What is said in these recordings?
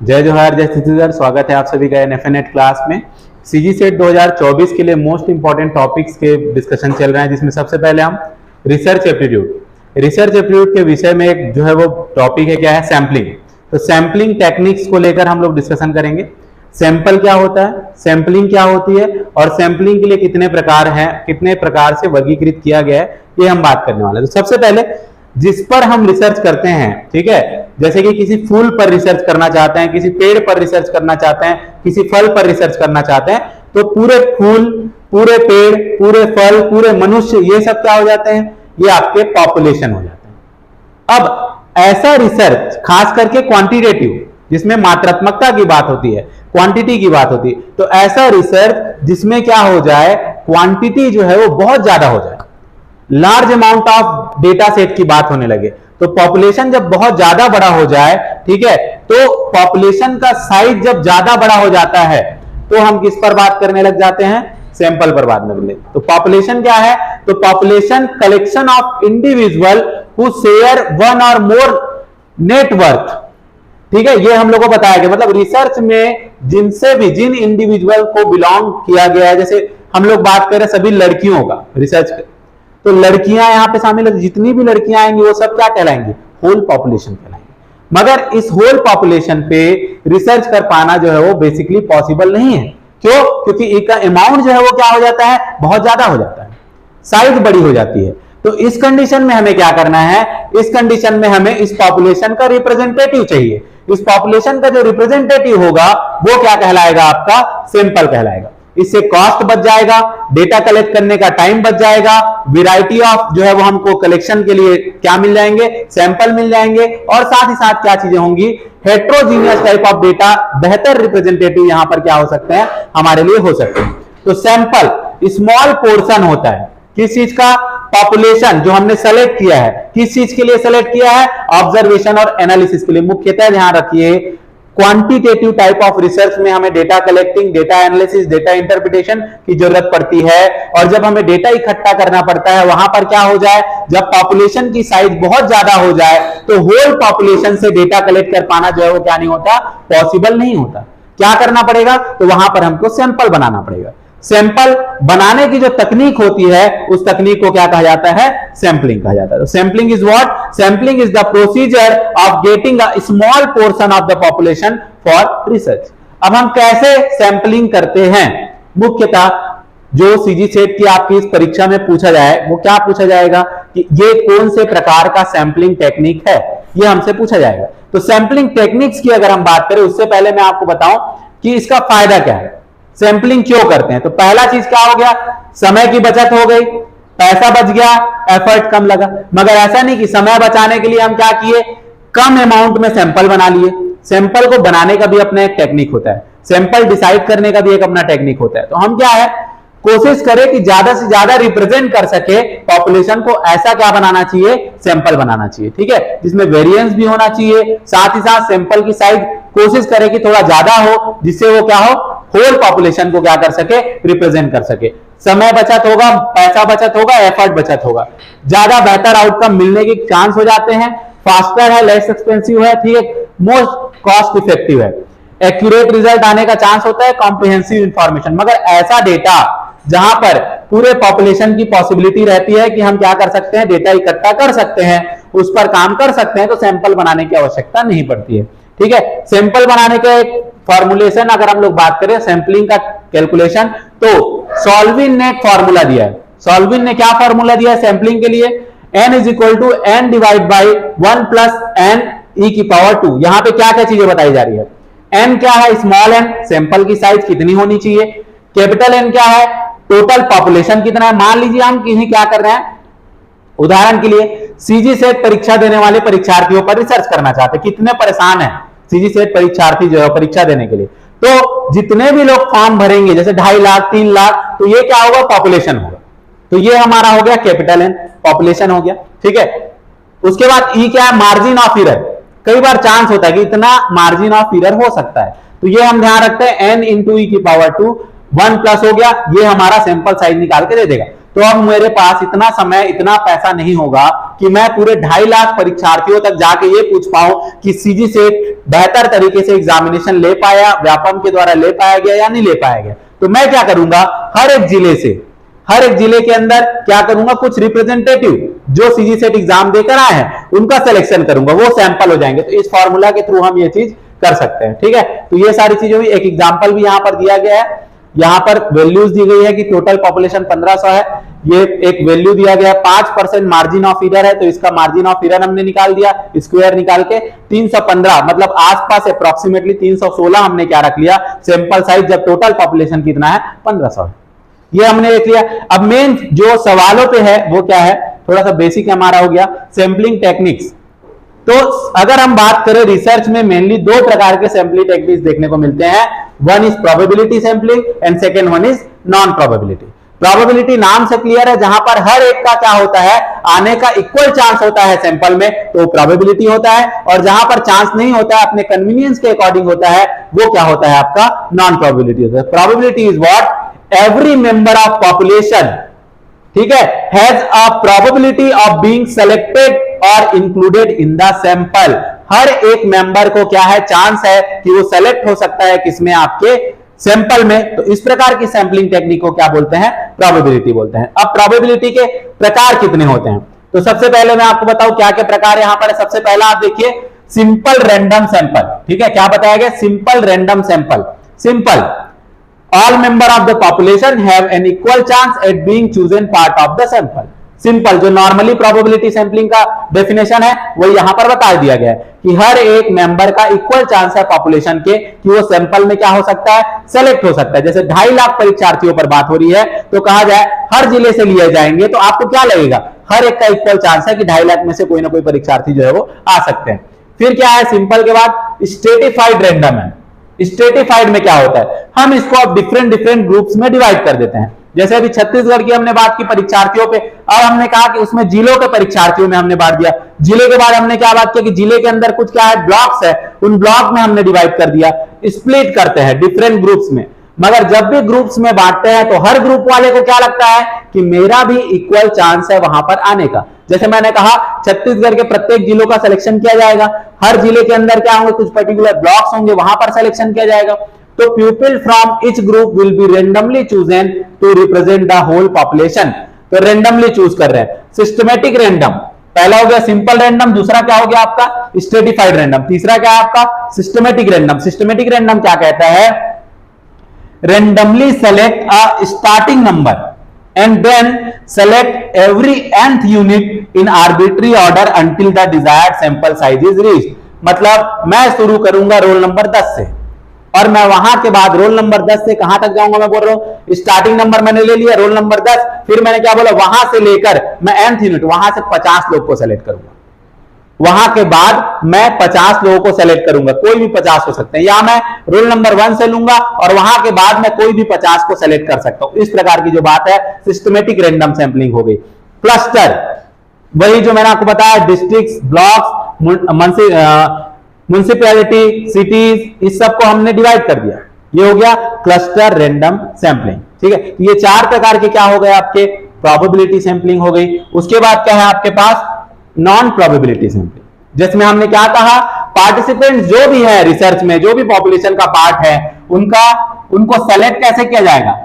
जय जोहार, जय छत्तीसगढ़। स्वागत है आप सभी का एनएफएनेट क्लास में। सीजी सेट 2024 के लिए मोस्ट इंपॉर्टेंट टॉपिक्स के डिस्कशन चल रहे हैं, जिसमें सबसे पहले हम रिसर्च एप्टीट्यूड के विषय में एक जो है वो टॉपिक है, क्या है, सैंपलिंग। तो सैंपलिंग टेक्निक्स को लेकर हम लोग डिस्कशन करेंगे। सैंपल क्या होता है, सैंपलिंग क्या होती है और सैंपलिंग के लिए कितने प्रकार हैं, कितने प्रकार से वर्गीकृत किया गया है, ये हम बात करने वाले हैं। तो सबसे पहले जिस पर हम रिसर्च करते हैं, ठीक है, जैसे कि किसी फूल पर रिसर्च करना चाहते हैं, किसी पेड़ पर रिसर्च करना चाहते हैं, किसी फल पर रिसर्च करना चाहते हैं, तो पूरे फूल, पूरे पेड़, पूरे फल, पूरे मनुष्य, ये सब क्या हो जाते हैं, ये आपके पॉपुलेशन हो जाते हैं। अब ऐसा रिसर्च खास करके क्वांटिटेटिव, जिसमें मात्रात्मकता की बात होती है, क्वांटिटी की बात होती है, तो ऐसा रिसर्च जिसमें क्या हो जाए, क्वांटिटी जो है वो बहुत ज्यादा हो जाए, large amount of data set की बात होने लगे। तो पॉपुलेशन जब बहुत ज्यादा बड़ा हो जाए, ठीक है, तो पॉपुलेशन का साइज जब ज्यादा बड़ा हो जाता है, तो हम किस पर बात करने लग जाते हैं, सैंपल पर बात करने। तो पॉपुलेशन क्या है, तो population collection of individual who share one और मोर नेटवर्थ, ठीक है, ये हम लोग को बताया गया। मतलब रिसर्च में जिनसे भी, जिन इंडिविजुअल को बिलोंग किया गया है, जैसे हम लोग बात कर रहे हैं सभी लड़कियों का रिसर्च, तो लड़कियां यहां पे शामिल है, जितनी भी लड़कियां आएंगी वो सब क्या कहलाएंगी, होल पॉपुलेशन कहलाएंगी। मगर इस होल पॉपुलेशन पे रिसर्च कर पाना जो है वो बेसिकली पॉसिबल नहीं है। क्यों? क्योंकि इसका अमाउंट जो है वो क्या हो जाता है, बहुत ज्यादा हो जाता है, साइज बड़ी हो जाती है। तो इस कंडीशन में हमें क्या करना है, इस कंडीशन में हमें इस पॉपुलेशन का रिप्रेजेंटेटिव चाहिए। इस पॉपुलेशन का जो रिप्रेजेंटेटिव होगा वो क्या कहलाएगा, आपका सैंपल कहलाएगा। इससे कॉस्ट बच जाएगा, डेटा कलेक्ट करने का टाइम बच जाएगा, वैरायटी ऑफ जो है वो हमको कलेक्शन के लिए क्या मिल जाएंगे, सैंपल मिल जाएंगे, और साथ ही साथ क्या चीजें होंगी, हेट्रोजीनियस टाइप ऑफ डेटा, बेहतर रिप्रेजेंटेटिव यहां पर क्या हो सकते हैं, हमारे लिए हो सकते हैं। तो सैंपल स्मॉल पोर्शन होता है किस चीज का, पॉपुलेशन जो हमने सेलेक्ट किया है, किस चीज के लिए सेलेक्ट किया है, ऑब्जर्वेशन और एनालिसिस के लिए। मुख्यतः ध्यान रखिए, क्वांटिटेटिव टाइप ऑफ रिसर्च में हमें data collecting, data analysis, data interpretation की जरूरत पड़ती है। और जब हमें डेटा इकट्ठा करना पड़ता है, वहां पर क्या हो जाए, जब पॉपुलेशन की साइज बहुत ज्यादा हो जाए, तो होल पॉपुलेशन से डेटा कलेक्ट कर पाना जो है वो क्या नहीं होता, पॉसिबल नहीं होता। क्या करना पड़ेगा, तो वहां पर हमको सैंपल बनाना पड़ेगा। सैंपल बनाने की जो तकनीक होती है, उस तकनीक को क्या कहा जाता है, सैंपलिंग कहा जाता है। Sampling is what, sampling is the procedure of getting a small portion of the population for research. अब हम कैसे सैंपलिंग करते हैं, मुख्यतः जो सीजी सेट की आपकी इस परीक्षा में पूछा जाए, वो क्या पूछा जाएगा कि ये कौन से प्रकार का सैंपलिंग टेक्निक है, ये हमसे पूछा जाएगा। तो सैंपलिंग टेक्निक्स की अगर हम बात करें, उससे पहले मैं आपको बताऊं कि इसका फायदा क्या है, सैंपलिंग क्यों करते हैं। तो पहला चीज क्या हो गया, समय की बचत हो गई, पैसा बच गया, एफर्ट कम लगा। मगर ऐसा नहीं कि समय बचाने के लिए हम क्या किए, कम अमाउंट में सैंपल बना लिए। सैंपल को बनाने का भी अपना एक टेक्निक होता है, सैंपल डिसाइड करने का भी एक अपना टेक्निक होता है। तो हम क्या है, कोशिश करें कि ज्यादा से ज्यादा रिप्रेजेंट कर सके पॉपुलेशन को, ऐसा क्या बनाना चाहिए, सैंपल बनाना चाहिए, ठीक है, जिसमें वेरिएंस भी होना चाहिए। साथ ही साथ सैंपल की साइज कोशिश करें कि थोड़ा ज्यादा हो, जिससे वो क्या हो, होल पॉपुलेशन को क्या कर सके, रिप्रेजेंट कर सके। समय बचत होगा, पैसा बचत होगा, एफर्ट बचत होगा, ज्यादा बेहतर आउटकम मिलने के चांस हो जाते हैं, फास्टर है, लेस एक्सपेंसिव है, ठीक है, मोस्ट कॉस्ट इफेक्टिव है, एक्यूरेट रिजल्ट आने का चांस होता है, कॉम्प्रिहेंसिव इंफॉर्मेशन। मगर ऐसा डेटा जहां पर पूरे पॉपुलेशन की पॉसिबिलिटी रहती है कि हम क्या कर सकते हैं, डेटा इकट्ठा कर सकते हैं, उस पर काम कर सकते हैं, तो सैंपल बनाने की आवश्यकता नहीं पड़ती है, ठीक है। सैंपल बनाने का एक फॉर्मुलेशन अगर हम लोग बात करें, सैंपलिंग का कैलकुलेशन, तो सॉल्विन ने एक फॉर्मूला दिया है। सॉल्विन ने क्या फॉर्मूला दिया है सैंपलिंग के लिए, n is equal to n divide by 1 plus n e की पावर 2। यहां पे क्या क्या चीजें बताई जा रही है, n क्या है, स्मॉल n, सैंपल की साइज कितनी होनी चाहिए, कैपिटल N क्या है, टोटल पॉपुलेशन कितना है। मान लीजिए हम कहीं क्या कर रहे हैं, उदाहरण के लिए सीजी सेट परीक्षा देने वाले परीक्षार्थियों पर रिसर्च करना चाहते हैं, कितने परेशान हैं सीजी सेट परीक्षार्थी जो है परीक्षा देने के लिए, तो जितने भी लोग फॉर्म भरेंगे, जैसे 2.5 लाख 3 लाख, तो ये क्या होगा, पॉपुलेशन होगा। तो ये हमारा हो गया कैपिटल N, पॉपुलेशन हो गया, ठीक है। उसके बाद E क्या है, मार्जिन ऑफ एरर। कई बार चांस होता है कि इतना मार्जिन ऑफ एरर हो सकता है, तो ये हम ध्यान रखते हैं, n इंटू ई की पावर 2, 1 प्लस हो गया, ये हमारा सैंपल साइज निकाल के दे देगा। तो अब मेरे पास इतना समय, इतना पैसा नहीं होगा कि मैं पूरे 2.5 लाख परीक्षार्थियों तक जाके ये पूछ पाऊं कि सीजी सेट बेहतर तरीके से एग्जामिनेशन ले पाया, व्यापम के द्वारा ले पाया गया या नहीं ले पाया गया। तो मैं क्या करूंगा, हर एक जिले के अंदर क्या करूंगा, कुछ रिप्रेजेंटेटिव जो सीजी सेट एग्जाम देकर आए हैं उनका सिलेक्शन करूंगा, वो सैंपल हो जाएंगे। तो इस फॉर्मूला के थ्रू हम ये चीज कर सकते हैं, ठीक है। तो ये सारी चीजें हुई। एक एग्जाम्पल भी यहां पर दिया गया है, यहां पर वैल्यूज दी गई है कि टोटल पॉपुलेशन 1500 है, ये एक वैल्यू दिया गया है 5% मार्जिन ऑफ एरर है, तो इसका मार्जिन ऑफ एरर हमने निकाल दिया, स्क्वायर निकाल के 315 मतलब आसपास अप्रोक्सीमेटली 316 हमने क्या रख लिया सैंपल साइज, जब टोटल पॉपुलेशन कितना है 1500 है। ये हमने देख लिया। अब मेन जो सवालों पे है वो क्या है, थोड़ा सा बेसिक हमारा हो गया, सैंपलिंग टेक्निक्स। तो अगर हम बात करें रिसर्च में मेनली 2 प्रकार के सैंपलिंग टेक्निक्स देखने को मिलते हैं, one is probability sampling and second one is non probability. Probability नाम से क्लियर है, जहां पर हर एक का क्या होता है, आने का इक्वल चांस होता है सैंपल में, तो प्रोबेबिलिटी होता है। और जहां पर चांस नहीं होता है, अपने कन्वीनियंस के अकॉर्डिंग होता है, वो क्या होता है आपका नॉन प्रोबेबिलिटी होता है। Probability is what, every member of population, ठीक है, has a probability of being selected और इंक्लूडेड इन द सैंपल। हर एक मेंबर को क्या है, चांस है कि वो सेलेक्ट हो सकता है किसमें, आपके सैंपल में। तो इस प्रकार की सैंपलिंग टेक्निक को क्या बोलते हैं, प्रोबेबिलिटी बोलते हैं। अब प्रोबेबिलिटी के प्रकार कितने होते हैं, तो सबसे पहले मैं आपको बताऊं क्या क्या प्रकार यहां पर है। सबसे पहला आप देखिए सिंपल रैंडम सैंपल, ठीक है, क्या बताया गया, simple random sample. Simple, all member of the population have an equal chance at being chosen part of the sample। Simple, जो नॉर्मली प्रोबेबिलिटी सैंपलिंग का डेफिनेशन है वो यहां पर बता दिया गया है कि हर एक मेंबर का इक्वल चांस है पॉपुलेशन के कि वो सैंपल में क्या हो सकता है, सेलेक्ट हो सकता है। जैसे 2.5 लाख परीक्षार्थियों पर बात हो रही है, तो कहा जाए हर जिले से लिए जाएंगे, तो आपको क्या लगेगा, हर एक का इक्वल चांस है कि 2.5 लाख में से कोई ना कोई परीक्षार्थी जो है वो आ सकते हैं। फिर क्या है, सिंपल के बाद स्ट्रेटिफाइड रैंडम है। स्ट्रेटिफाइड में क्या होता है, हम इसको अब डिफरेंट ग्रुप्स में डिवाइड कर देते हैं। जैसे अभी छत्तीसगढ़ की हमने बात की परीक्षार्थियों पे, अब हमने कहा कि उसमें जिलों के परीक्षार्थियों में हमने बांट दिया। जिले के बाद हमने क्या बात की कि जिले के अंदर कुछ क्या है, ब्लॉक्स है, उन ब्लॉक में हमने डिवाइड कर दिया, स्प्लिट करते हैं डिफरेंट ग्रुप्स में। मगर जब भी ग्रुप्स में बांटते हैं तो हर ग्रुप वाले को क्या लगता है कि मेरा भी इक्वल चांस है वहां पर आने का। जैसे मैंने कहा छत्तीसगढ़ के प्रत्येक जिलों का सिलेक्शन किया जाएगा, हर जिले के अंदर क्या होंगे, कुछ पर्टिकुलर ब्लॉक्स होंगे, वहां पर सिलेक्शन किया जाएगा। तो people from each group will be randomly chosen to represent the whole population. तो रेंडमली चूज कर रहे हैं। सिस्टमेटिक रैंडम, पहला हो गया सिंपल रैंडम, दूसरा क्या हो गया आपका स्ट्रेटिफाइड रैंडम, तीसरा क्या है आपका सिस्टमेटिक रैंडम। सिस्टमेटिक रैंडम क्या कहता है, randomly select a starting number and then select every nth unit in arbitrary order until the desired sample size is reached। मतलब मैं शुरू करूंगा रोल नंबर 10 से और मैं वहां के बाद रोल नंबर 10 से कहां तक जाऊंगा, मैं बोल रहा हूं स्टार्टिंग नंबर मैंने ले लिया रोल नंबर 10, फिर मैंने क्या बोला वहां से लेकर मैं nth यूनिट वहां से 50 लोग को सेलेक्ट करूंगा। वहां के बाद मैं 50 लोगों को सेलेक्ट करूंगा, कोई भी 50 हो सकते हैं, या मैं रोल नंबर 1 से लूंगा और वहां के बाद मैं कोई भी 50 को सेलेक्ट कर सकता हूं। इस प्रकार की जो बात है सिस्टमेटिक रैंडम सैंपलिंग हो गई। क्लस्टर, वही जो मैंने आपको बताया डिस्ट्रिक्ट, ब्लॉक्स, म्युनिसिपैलिटी, सिटीज, इस सबको हमने डिवाइड कर दिया। ये हो गया क्लस्टर रैंडम सैंपलिंग, ठीक है। ये 4 प्रकार के क्या हो गए आपके, प्रोबेबिलिटी सैंपलिंग हो गई। उसके बाद क्या है आपके पास नॉन प्रोबेबिलिटी सैंपलिंग, जिसमें हमने क्या कहा, पार्टिसिपेंट जो भी है रिसर्च में, जो भी पॉपुलेशन का पार्ट है, उनको सेलेक्ट कैसे किया जाएगा,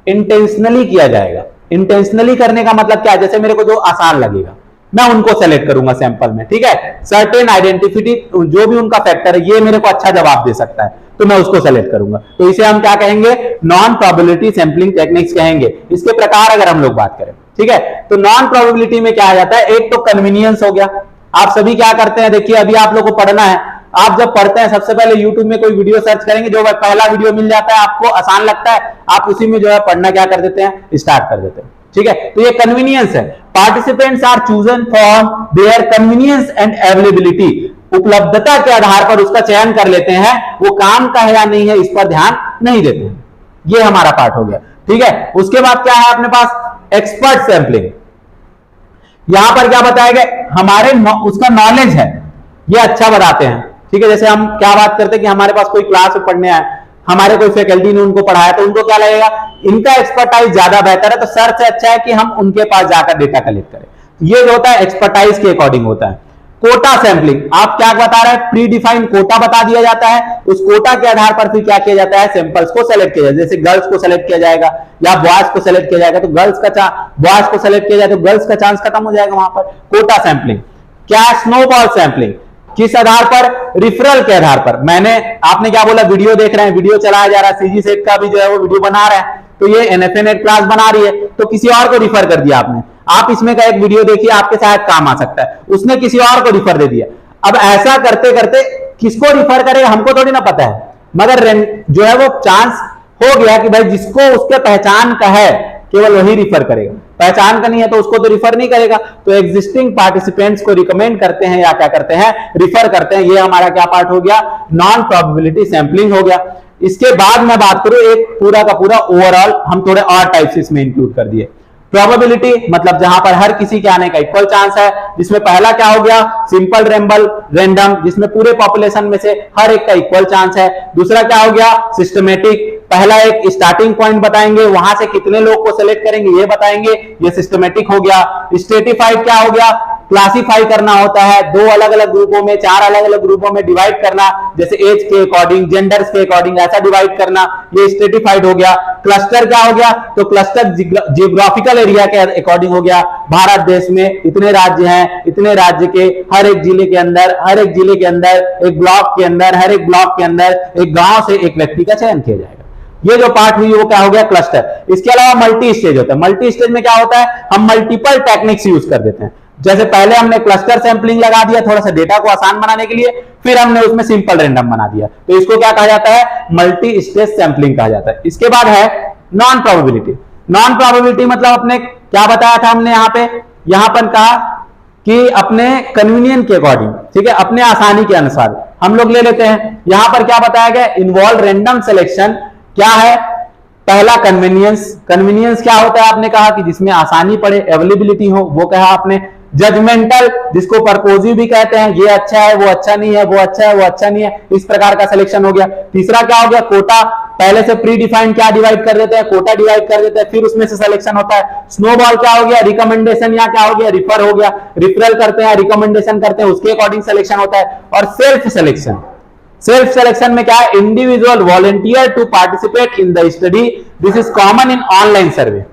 इंटेंशनली किया जाएगा। इंटेंशनली करने का मतलब क्या है, जैसे मेरे को जो आसान लगेगा मैं उनको सेलेक्ट करूंगा सैंपल में, ठीक है। सर्टेन आइडेंटिटी, जो भी उनका फैक्टर है, ये मेरे को अच्छा जवाब दे सकता है तो मैं उसको सेलेक्ट करूंगा। तो इसे हम क्या कहेंगे, नॉन प्रोबेबिलिटी सैंपलिंग टेक्निक्स कहेंगे। इसके प्रकार अगर हम लोग बात करें, ठीक है, तो नॉन प्रोबेबिलिटी में क्या आ जाता है, एक तो कन्वीनियंस हो गया। आप सभी क्या करते हैं, देखिए अभी आप लोग को पढ़ना है, आप जब पढ़ते हैं सबसे पहले यूट्यूब में कोई वीडियो सर्च करेंगे, जो पहला वीडियो मिल जाता है आपको आसान लगता है, आप उसी में जो है पढ़ना क्या कर देते हैं, स्टार्ट कर देते हैं, ठीक है। तो ये कन्वीनियंस है। Participants are chosen for their convenience and availability, उपलब्धता के आधार पर उसका चयन कर लेते हैं, वो काम का है या नहीं है इस पर ध्यान नहीं देते हैं। ये हमारा पार्ट हो गया, ठीक है। उसके बाद क्या है अपने पास, एक्सपर्ट सैंपलिंग। यहां पर क्या बताया गया, हमारे उसका नॉलेज है, ये अच्छा बताते हैं, ठीक है। जैसे हम क्या बात करते हैं कि हमारे पास कोई क्लास में पढ़ने आए हमारे कोई फैकल्टी ने उनको पढ़ाया तो उनको क्या लगेगा, इनका एक्सपर्टाइज ज्यादा बेहतर है, तो सर से अच्छा है कि हम उनके पास जाकर डेटा कलेक्ट करें। ये जो होता है एक्सपर्टाइज के अकॉर्डिंग होता है। कोटा सैंपलिंग, आप क्या बता रहे हैं, प्री डिफाइंड कोटा बता दिया जाता है, उस कोटा के आधार पर फिर क्या किया जाता है, सैंपल्स को सेलेक्ट किया जाए, जैसे गर्ल्स को सेलेक्ट किया जाएगा या बॉयज को सेलेक्ट किया जाएगा, तो गर्ल्स का बॉयज को सेलेक्ट किया जाए तो गर्ल्स का चांस खत्म हो जाएगा वहां पर। कोटा सैंपलिंग। क्या स्नोबॉल सैंपलिंग, किस आधार पर, रिफरल के आधार पर। मैंने, आपने क्या बोला, वीडियो देख रहे हैं, वीडियो चलाया जा रहा है, सीजी सेट का भी जो है वो वीडियो बना रहे हैं, तो ये एनएफएनेट क्लास बना रही है, तो किसी और को रिफर कर दिया आपने, आप इसमें का एक वीडियो देखिए, आपके शायद काम आ सकता है, उसने किसी और को रिफर दे दिया। अब ऐसा करते करते किसको रिफर करेगा हमको थोड़ी ना पता है, मगर जो है वो चांस हो गया कि भाई जिसको उसके पहचान का है केवल वही रिफर करेगा, पहचान का नहीं है तो उसको तो रिफर नहीं करेगा। तो एग्जिस्टिंग पार्टिसिपेंट्स को रिकमेंड करते हैं या क्या करते हैं, रिफर करते हैं। ये हमारा क्या पार्ट हो गया, नॉन प्रोबेबिलिटी सैंपलिंग हो गया। इसके बाद मैं बात करूं एक पूरा का पूरा ओवरऑल, हम थोड़े और टाइप्स इसमें इंक्लूड कर दिए। प्रोबेबिलिटी मतलब जहां पर हर किसी के आने का इक्वल चांस है, जिसमें पहला क्या हो गया, सिंपल रैंडम, जिसमें पूरे पॉपुलेशन में से हर एक का इक्वल चांस है। दूसरा क्या हो गया, सिस्टमेटिक, पहला एक स्टार्टिंग पॉइंट बताएंगे, वहां से कितने लोग को सेलेक्ट करेंगे ये बताएंगे, ये सिस्टमेटिक हो गया। स्ट्रेटिफाइड क्या हो गया, क्लासिफाई करना होता है, दो अलग अलग ग्रुपों में, चार अलग अलग ग्रुपों में डिवाइड करना, जैसे एज के अकॉर्डिंग, जेंडर्स के अकॉर्डिंग ऐसा डिवाइड करना, ये स्ट्रेटिफाइड हो गया। क्लस्टर क्या हो गया, तो क्लस्टर जियोग्राफिकल एरिया के अकॉर्डिंग हो गया, भारत देश में इतने राज्य हैं, इतने राज्य के हर एक जिले के अंदर, हर एक जिले के अंदर, एक ब्लॉक के अंदर, हर एक ब्लॉक के अंदर एक गांव से एक व्यक्ति का चयन किया जाएगा। ये जो पार्ट हुई वो क्या हो गया, क्लस्टर। इसके अलावा मल्टी स्टेज होता है। मल्टी स्टेज में क्या होता है, हम मल्टीपल टेक्निक्स यूज कर देते हैं। जैसे पहले हमने क्लस्टर सैंपलिंग लगा दिया थोड़ा सा डेटा को आसान बनाने के लिए, फिर हमने उसमें सिंपल रैंडम बना दिया, तो इसको क्या कहा जाता है, मल्टी स्टेज सैंपलिंग कहा जाता है। इसके बाद है नॉन प्रोबेबिलिटी। नॉन प्रोबेबिलिटी मतलब अपने क्या बताया था हमने यहां पर कहा कि अपने कन्वीनियंट के अकॉर्डिंग, ठीक है, अपने आसानी के अनुसार हम लोग ले लेते हैं। यहां पर क्या बताया गया, इन्वॉल्व रैंडम सिलेक्शन। क्या है, पहला कन्वीनियंस। कन्वीनियंस क्या होता है, आपने कहा कि जिसमें आसानी पड़े, अवेलेबिलिटी हो, वो कहा आपने। जजमेंटल, जिसको पर्पोजिव भी कहते हैं, ये अच्छा है, वो अच्छा नहीं है, वो अच्छा है, वो अच्छा नहीं है, इस प्रकार का सिलेक्शन हो गया। तीसरा क्या हो गया, कोटा। पहले से प्री डिफाइंड क्या डिवाइड कर देते हैं, कोटा डिवाइड कर देते हैं, फिर उसमें से सिलेक्शन होता है। स्नोबॉल क्या हो गया, रिकमेंडेशन, या क्या हो गया, रिफर हो गया, रिफरल करते हैं, रिकमेंडेशन करते हैं, उसके अकॉर्डिंग सिलेक्शन होता है। और सेल्फ सिलेक्शन। सेल्फ सिलेक्शन में क्या है, individual volunteer to participate in the study, this is common in online survey.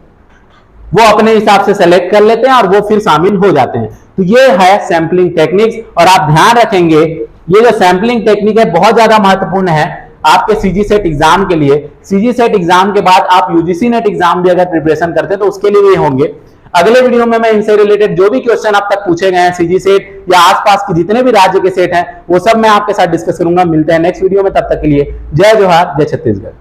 वो अपने हिसाब से सेलेक्ट कर लेते हैं और वो फिर शामिल हो जाते हैं। तो ये है सैंपलिंग टेक्निक्स। और आप ध्यान रखेंगे ये जो सैंपलिंग टेक्निक है बहुत ज्यादा महत्वपूर्ण है आपके सीजी सेट एग्जाम के लिए। सीजी सेट एग्जाम के बाद आप यूजीसी नेट एग्जाम भी अगर प्रिपरेशन करते हैं तो उसके लिए भी होंगे। अगले वीडियो में मैं इनसे रिलेटेड जो भी क्वेश्चन अब तक पूछे गए हैं सीजी सेट या आसपास के जितने भी राज्य के सेट हैं वो सब मैं आपके साथ डिस्कस करूंगा। मिलते हैं नेक्स्ट वीडियो में, तब तक के लिए जय जोहार, जय छत्तीसगढ़।